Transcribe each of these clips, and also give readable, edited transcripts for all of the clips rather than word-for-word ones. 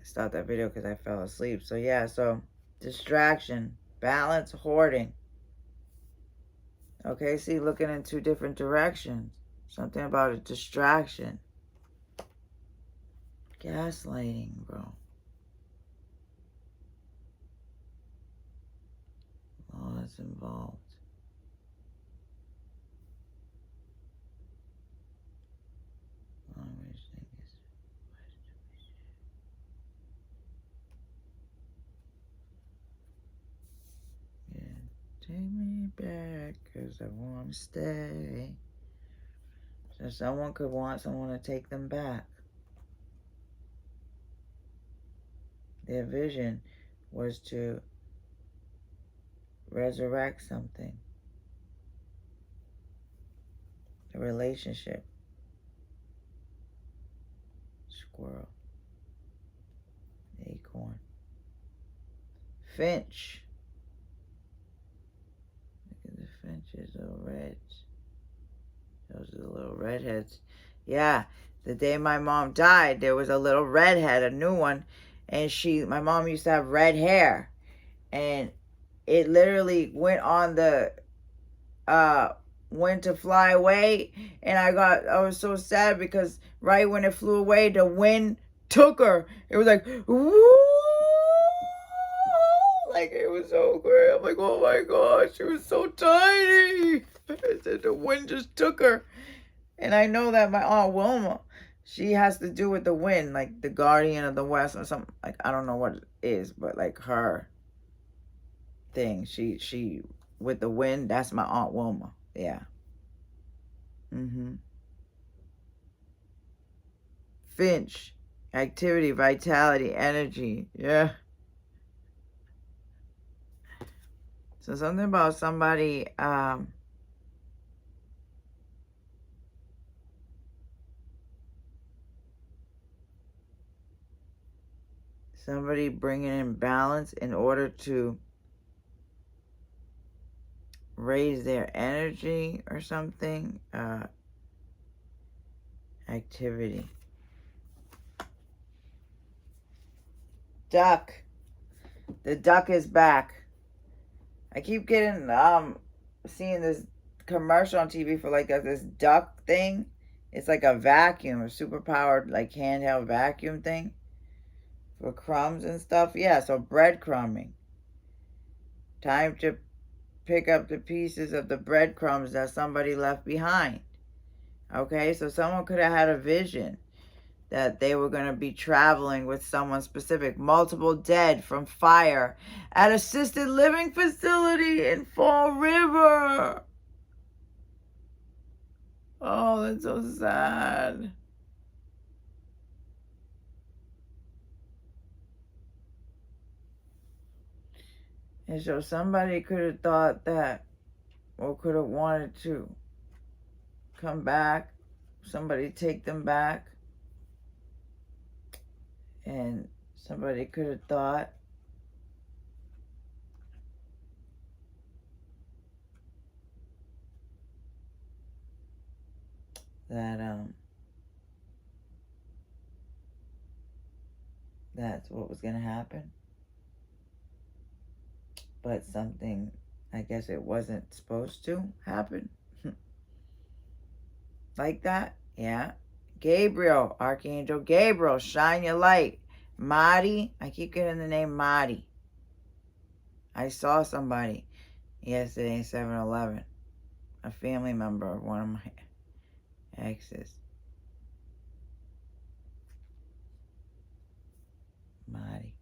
stopped that video because I fell asleep. So yeah, so distraction, balance, hoarding. Okay, see, looking in two different directions. Something about a distraction. Gaslighting, bro. All that's involved. Yeah, take me back, 'cause I want to stay. So someone could want someone to take them back. Their vision was to resurrect something. A relationship. Squirrel. Acorn. Finch. Look at the finches, little reds. Those are the little redheads. Yeah, the day my mom died, there was a little redhead, a new one, and my mom used to have red hair, and it literally went on the, went to fly away, and I was so sad because right when it flew away, the wind took her. It was like, woo! Like, it was so great. I'm like, oh my gosh, she was so tiny. The wind just took her. And I know that my Aunt Wilma, she has to do with the wind, like the Guardian of the West or something. Like, I don't know what it is, but like her thing, she with the wind, that's my Aunt Wilma. Yeah. Finch, activity, vitality, energy. Yeah. So something about somebody, somebody bringing in balance in order to raise their energy or something. Activity. Duck. The duck is back. I keep getting seeing this commercial on TV for like this duck thing. It's like a vacuum, a super powered like handheld vacuum thing for crumbs and stuff. Yeah, so breadcrumbing. Time to pick up the pieces of the breadcrumbs that somebody left behind. Okay, so someone could have had a vision that they were going to be traveling with someone specific. Multiple dead from fire at assisted living facility in Fall River. Oh, that's so sad. And so somebody could have thought that, or could have wanted to come back. Somebody take them back. And somebody could have thought that that's what was going to happen. But something, I guess it wasn't supposed to happen. Like that. Yeah. Gabriel, Archangel Gabriel, shine your light. Marty, I keep getting the name Marty. I saw somebody yesterday in 7-Eleven, a family member of one of my exes. Marty.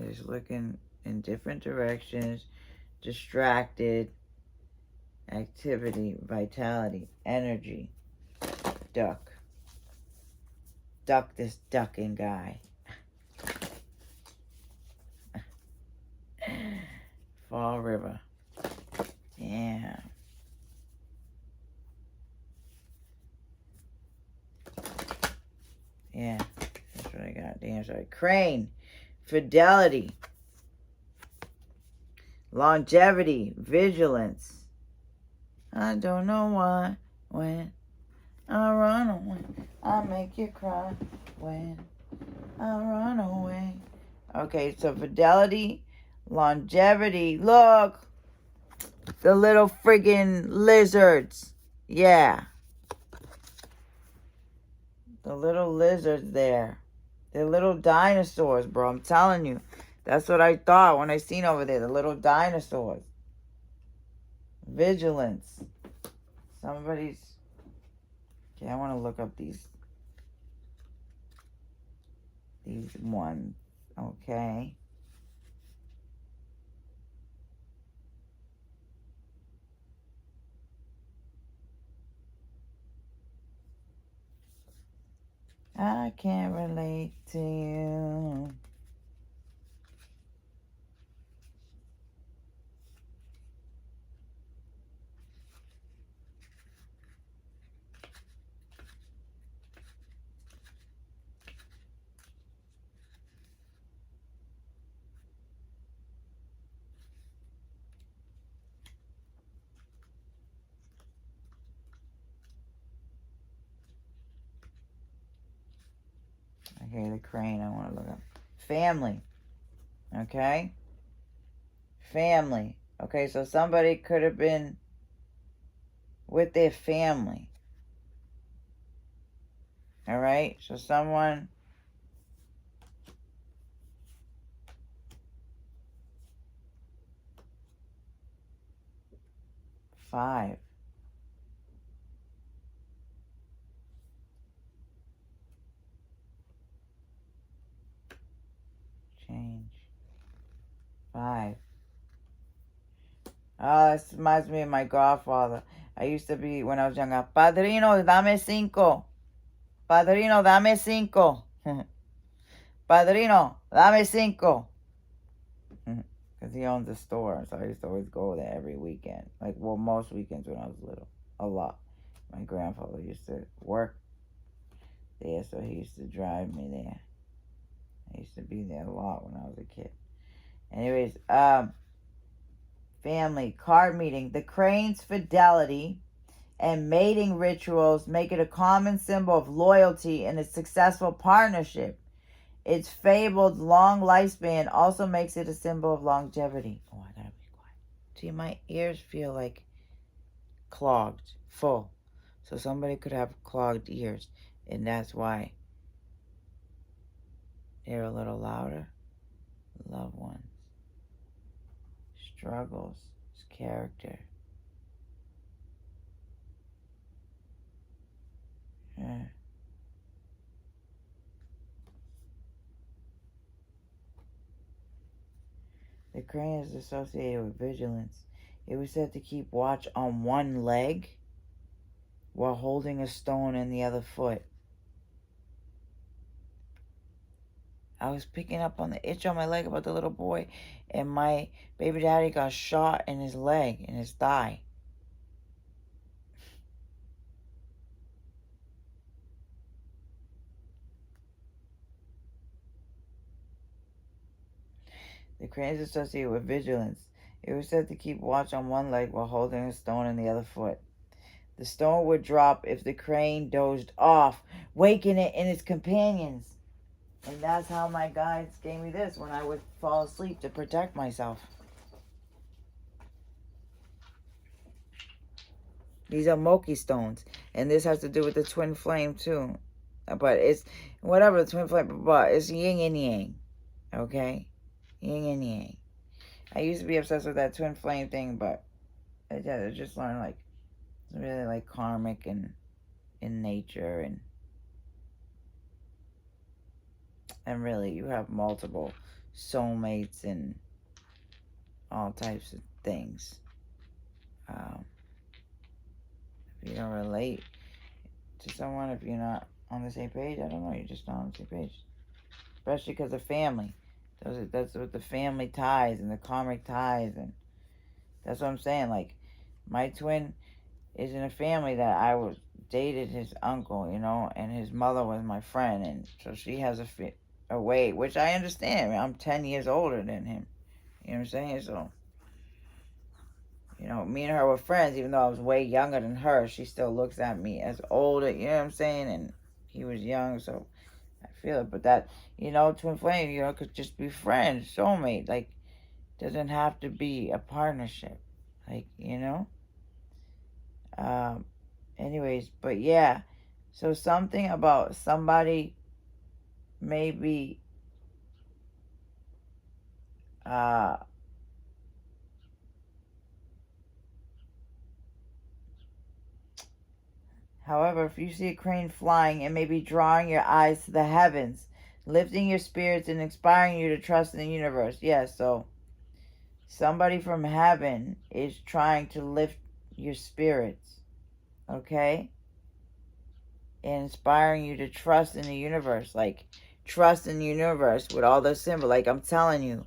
Just looking in different directions, distracted, activity, vitality, energy, duck. Duck this ducking guy. Fall River. Yeah. Yeah, that's what I got. Damn sorry. Crane. Fidelity. Longevity. Vigilance. I don't know why, when, I run away. I make you cry when I run away. Okay, so fidelity, longevity. Look, the little friggin' lizards. Yeah, the little lizards there. They're little dinosaurs, bro. I'm telling you. That's what I thought when I seen over there. The little dinosaurs. Vigilance. Somebody's... Okay, I want to look up these ones. Okay. I can't relate to you. Okay, the crane I want to look up. Family. Okay? Family. Okay, so somebody could have been with their family. Alright? So someone... 5. Change. 5. Oh, this reminds me of my godfather. I used to be, when I was younger, Padrino, dame 5. Padrino, dame 5. Padrino, dame 5. Because he owns a store, so I used to always go there every weekend. Like, well, most weekends when I was little. A lot. My grandfather used to work there, so he used to drive me there. I used to be there a lot when I was a kid. Anyways, family, card meeting. The crane's fidelity and mating rituals make it a common symbol of loyalty in a successful partnership. Its fabled long lifespan also makes it a symbol of longevity. Oh, I gotta be quiet. See, my ears feel like clogged, full. So somebody could have clogged ears, and that's why they're a little louder. Loved ones. Struggles. Character. Yeah. The crane is associated with vigilance. It was said to keep watch on one leg while holding a stone in the other foot. I was picking up on the itch on my leg about the little boy, and my baby daddy got shot in his leg, in his thigh. The crane is associated with vigilance. It was said to keep watch on one leg while holding a stone in the other foot. The stone would drop if the crane dozed off, waking it and its companions. And that's how my guides gave me this when I would fall asleep to protect myself. These are Moki stones. And this has to do with the twin flame too. But it's, whatever, the twin flame, but it's yin and yang. Okay? Yin and yang. I used to be obsessed with that twin flame thing, but I just learned, like, it's really, like, karmic and in nature, and really you have multiple soulmates and all types of things. If you don't relate to someone, if you're not on the same page, I don't know, you're just not on the same page. Especially because of family. That's what the family ties and the karmic ties, and that's what I'm saying. Like, my twin is in a family that I was dated his uncle, you know, and his mother was my friend, and so she has a way, which I understand. I mean, I'm 10 years older than him. You know what I'm saying? So, You know, me and her were friends, even though I was way younger than her. She still looks at me as older, you know what I'm saying? And he was young, so I feel it. But that, twin flame, could just be friends, soulmate. Like, doesn't have to be a partnership. Like, Um, anyways, but yeah. So something about somebody maybe uh however, if you see a crane flying, it may be drawing your eyes to the heavens, lifting your spirits and inspiring you to trust in the universe. Yeah, so somebody from heaven is trying to lift your spirits, okay? And inspiring you to trust in the universe. Like, trust in the universe with all the symbol. Like, I'm telling you,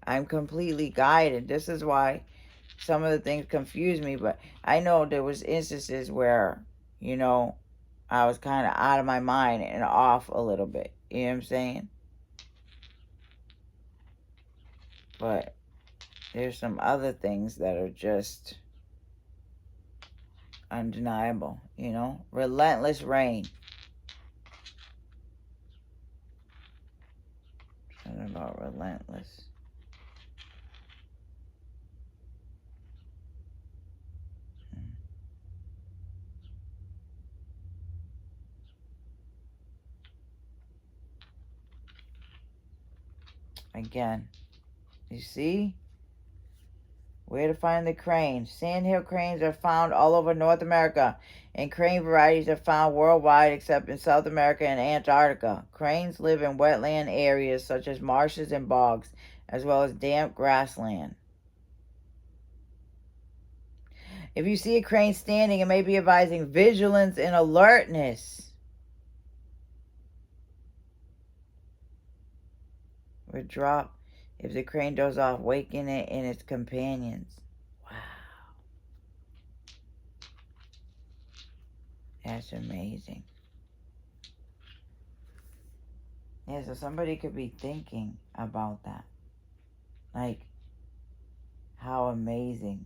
I'm completely guided. This is why some of the things confuse me, but I know there was instances where, you know, I was kind of out of my mind and off a little bit. You know what I'm saying? But there's some other things that are just undeniable, Relentless rain. Something about relentless. Again, you see? Where to find the cranes? Sandhill cranes are found all over North America, and crane varieties are found worldwide except in South America and Antarctica. Cranes live in wetland areas such as marshes and bogs, as well as damp grassland. If you see a crane standing, it may be advising vigilance and alertness. Withdraw if the crane does off, waken it and its companions. Wow, that's amazing. Yeah, so somebody could be thinking about that. Like, how amazing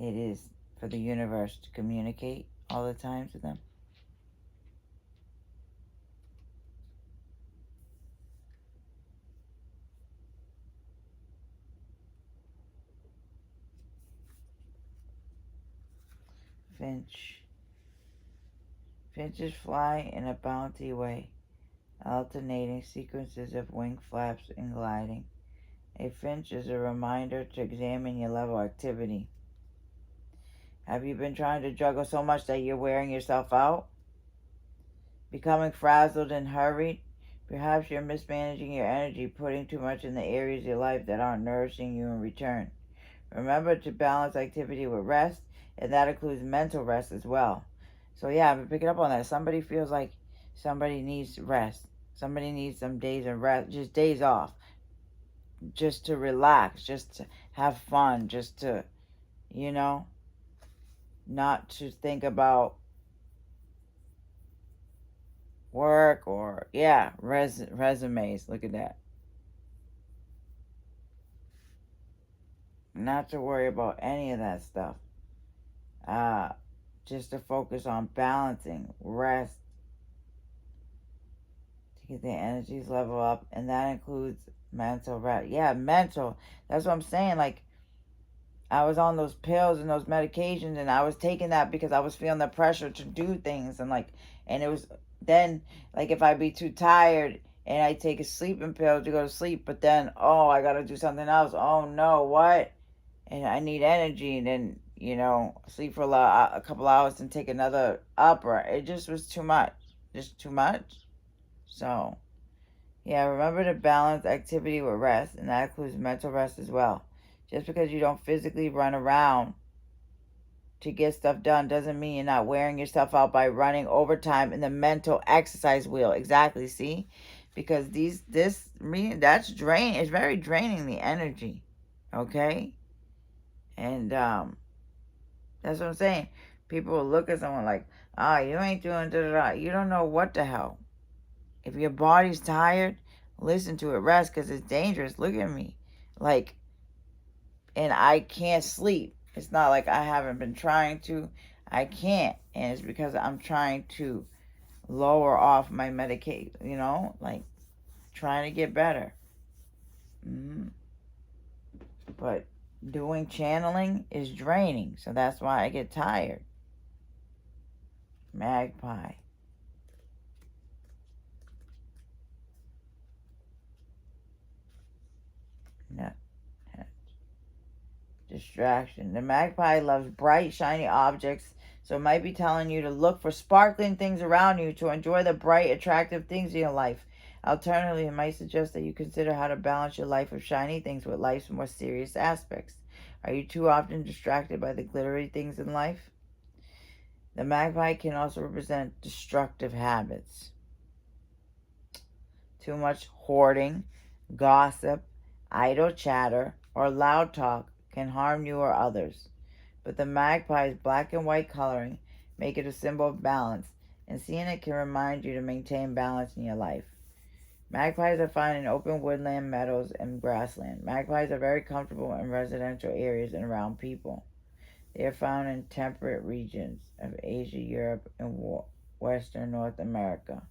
it is for the universe to communicate all the time to them. Finch. Finches fly in a bounty way, alternating sequences of wing flaps and gliding. A finch is a reminder to examine your level of activity. Have you been trying to juggle so much that you're wearing yourself out? Becoming frazzled and hurried? Perhaps you're mismanaging your energy, putting too much in the areas of your life that aren't nourishing you in return. Remember to balance activity with rest, and that includes mental rest as well. So yeah, I've been picking up on that. Somebody feels like somebody needs rest. Somebody needs some days of rest, just days off, just to relax, just to have fun, just to, you know, not to think about work or yeah, resumes. Look at that. Not to worry about any of that stuff. Uh, just to focus on balancing, rest, to get their energies level up, and that includes mental rest. Yeah, mental. That's what I'm saying. Like, I was on those pills and those medications, and I was taking that because I was feeling the pressure to do things, and it was then like if I be too tired and I take a sleeping pill to go to sleep, but then I gotta do something else. Oh no, what? And I need energy, and then sleep for a couple hours and take another upper. It just was too much, just too much. So yeah, remember to balance activity with rest, and that includes mental rest as well. Just because you don't physically run around to get stuff done doesn't mean you're not wearing yourself out by running overtime in the mental exercise wheel. Exactly, see? Because that's drain. It's very draining the energy. Okay, and that's what I'm saying. People will look at someone like, you ain't doing da da da. You don't know what the hell. If your body's tired, listen to it, rest, because it's dangerous. Look at me. Like, and I can't sleep. It's not like I haven't been trying to. I can't. And it's because I'm trying to lower off my medication, like trying to get better. Mm-hmm. But doing channeling is draining. So that's why I get tired. Magpie. No. Distraction. The magpie loves bright, shiny objects, so it might be telling you to look for sparkling things around you to enjoy the bright, attractive things in your life. Alternatively, it might suggest that you consider how to balance your life of shiny things with life's more serious aspects. Are you too often distracted by the glittery things in life? The magpie can also represent destructive habits. Too much hoarding, gossip, idle chatter, or loud talk can harm you or others. But the magpie's black and white coloring make it a symbol of balance, and seeing it can remind you to maintain balance in your life. Magpies are found in open woodland, meadows, and grassland. Magpies are very comfortable in residential areas and around people. They are found in temperate regions of Asia, Europe, and western North America,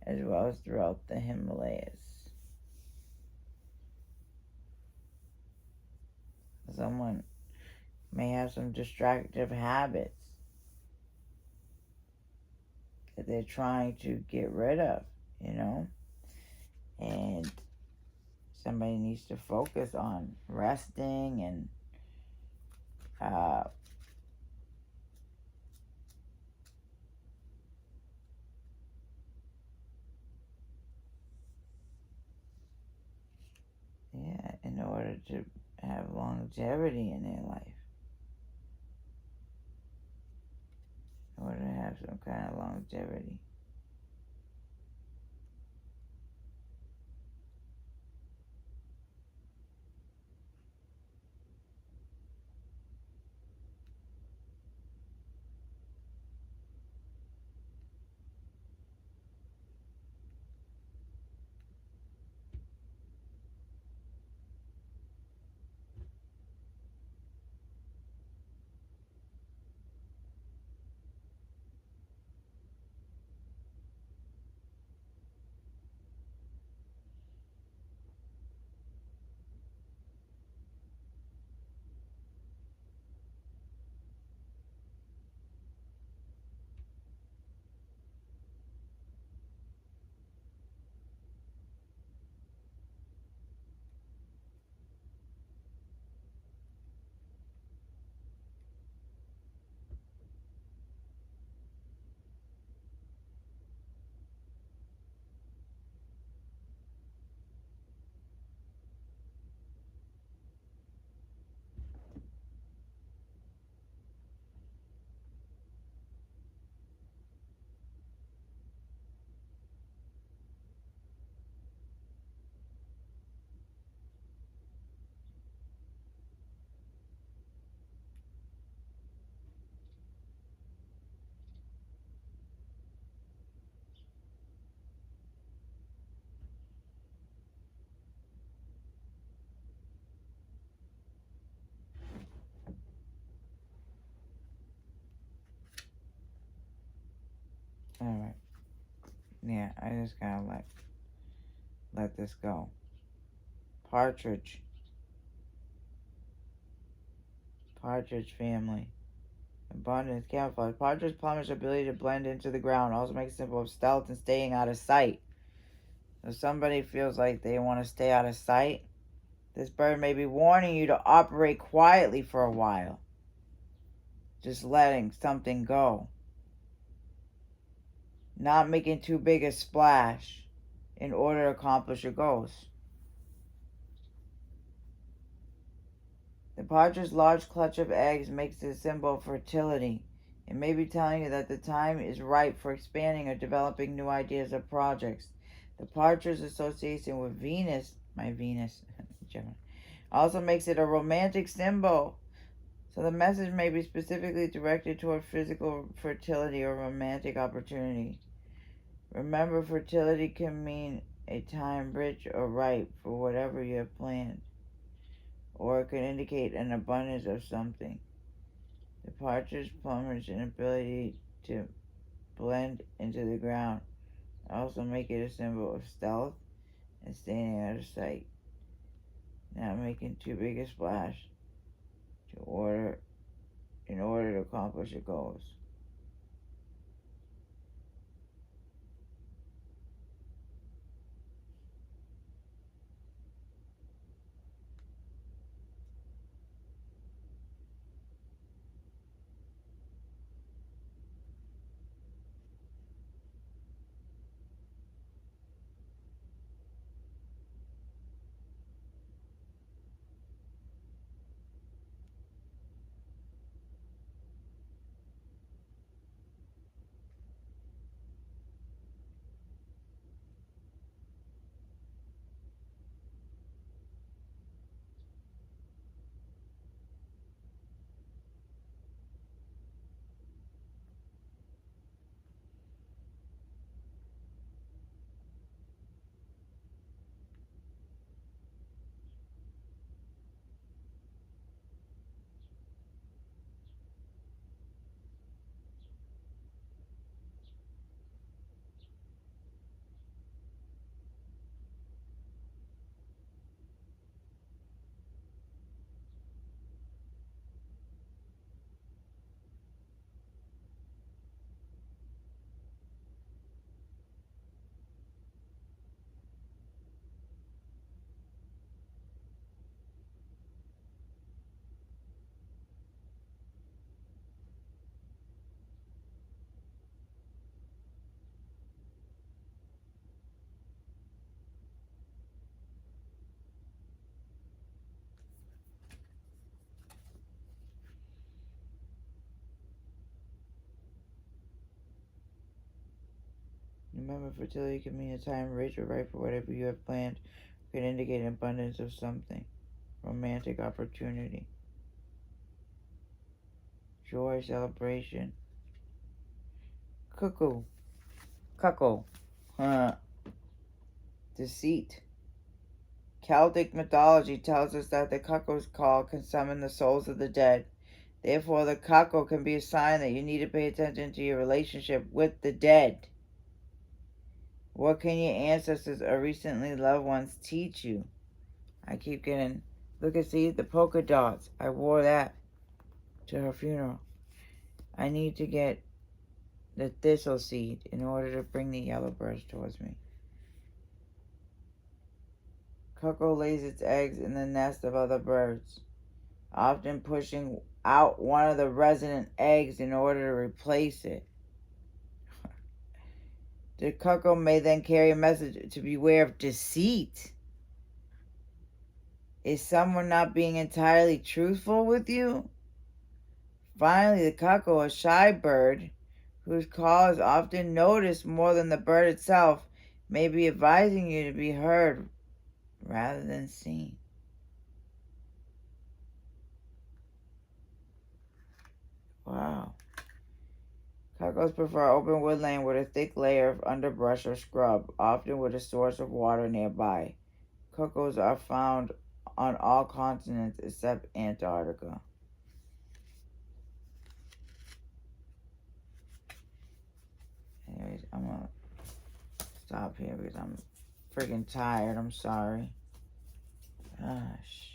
as well as throughout the Himalayas. Someone may have some distractive habits that they're trying to get rid of, and somebody needs to focus on resting and uh, yeah, in order to have longevity in their life, in order to have some kind of longevity. All right, yeah, I just gotta let this go. Partridge, partridge family. Abundance, camouflage. Partridge plumage ability to blend into the ground also makes it simple of stealth and staying out of sight. If somebody feels like they want to stay out of sight, this bird may be warning you to operate quietly for a while. Just letting something go. Not making too big a splash in order to accomplish your goals. The partridge's large clutch of eggs makes it a symbol of fertility. It may be telling you that the time is ripe for expanding or developing new ideas or projects. The partridge's association with Venus, my Venus, Gemini, also makes it a romantic symbol. So the message may be specifically directed toward physical fertility or romantic opportunity. Remember, fertility can mean a time rich or ripe for whatever you have planned. or it could indicate an abundance of something. The partridge plumage inability to blend into the ground also make it a symbol of stealth and staying out of sight, not making too big a splash in order to accomplish your goals. Remember, fertility can mean a time rich or right for whatever you have planned. It could indicate an abundance of something. Romantic opportunity. Joy, celebration. Cuckoo. Cuckoo. Deceit. Celtic mythology tells us that the cuckoo's call can summon the souls of the dead. Therefore, the cuckoo can be a sign that you need to pay attention to your relationship with the dead. What can your ancestors or recently loved ones teach you? I keep getting, look at, see, the polka dots. I wore that to her funeral. I need to get the thistle seed in order to bring the yellow birds towards me. Cuckoo lays its eggs in the nest of other birds, often pushing out one of the resident eggs in order to replace it. The cuckoo may then carry a message to beware of deceit. Is someone not being entirely truthful with you? Finally, the cuckoo, a shy bird, whose call is often noticed more than the bird itself, may be advising you to be heard rather than seen. Wow. Cuckoos prefer open woodland with a thick layer of underbrush or scrub, often with a source of water nearby. Cuckoos are found on all continents except Antarctica. Anyways, I'm gonna stop here because I'm freaking tired. I'm sorry. Gosh.